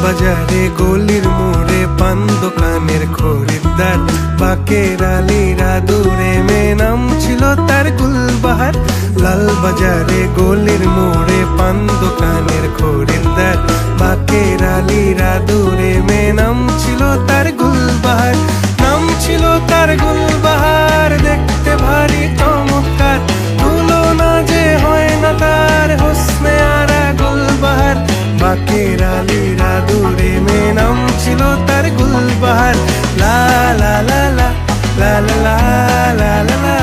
বাজারে গলির মোড়ে পান দোকানের খরিদ্দার, বাকের আলীরা দূরে মেয়ে নাম ছিল তার গুলবাহার। লাল বাজারে গলির মোড়ে পান দোকানের খরিদ্দার, বাকের আলীরা দূরে মেয়ে নাম ছিল তার গুলবাহার। নাম ছিল তার গুলবাহার, দেখতে ভারী চমৎকার, তুলনা যে হয় না তার হোসনে আরা গুলবাহার। বাকের আলীরা দূরে মেয়ে নাম ছিল তার গুলবাহার। লা লা লা লা লা লা লা লা লা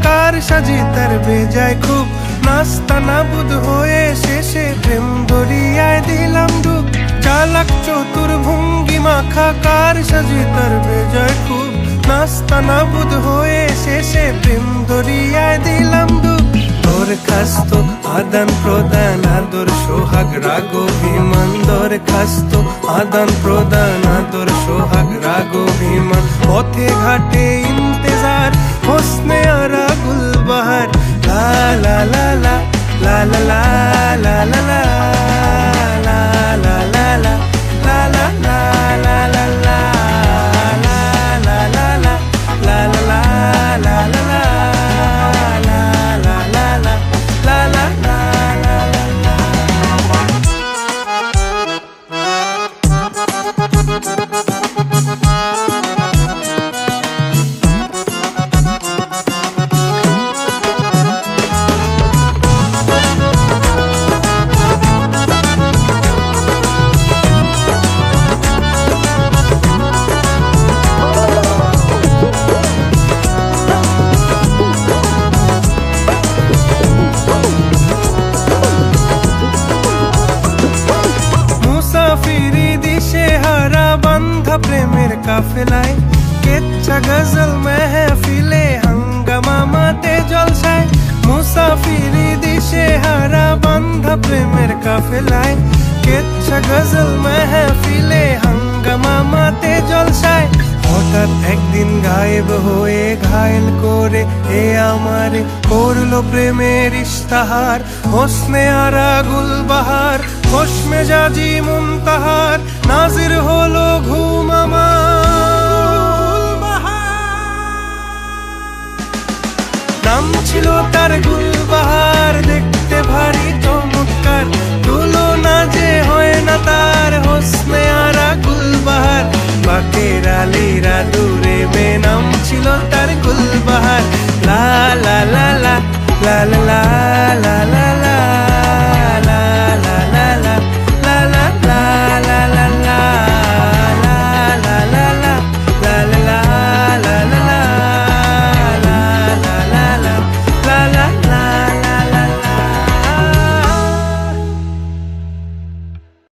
কার সাজি তার বেজায় খুব, নাস্তা নাবুদ হয়ে শেষে প্রেম দরিয়ায় দিলাম ডুব। চালাক চতুর ভঙ্গি মাখা কার সাজি তার বেজায় খুব, নাস্তা নাবুদ হয়ে শেষে প্রেম দরিয়ায় দিলাম ডুব। দরখাস্ত আদান প্রদান আদর সোহাগ রাগ অভিমান, দরখাস্ত আদান প্রদান আদর সোহাগ রাগ অভিমান। পথে ঘাটে ইন্তেজার হোসনে আরা গুলবাহার। লা লা লা লা লা লা লা লা লা লা লা লা লা লা লা লা লা লা লা প্রেমের কাফেলায় কেচ্ছা গজল মেহফিলে হাঙ্গামা মাতে জলসায়। মুসাফিরি দিশে হারা বান্ধা প্রেমের কাফেলায় কেচ্ছা গজল মেহফিলে হাঙ্গামা মাতে জলসায়। হঠাৎ একদিন গায়েব হয়ে ঘায়েল করে এ আমারে করলো প্রেমের ইশতাহার। হোসনে আরা গুলবাহার, খোশ মেজাজি মুনতাহার, নাজির হলো ঘুম আমার। নাম ছিল তার গুলবাহার, দেখতে ভারী চমৎকার, তুলনা যে হয় না তার হোসনে আরা গুলবাহার। বাকের আলীরা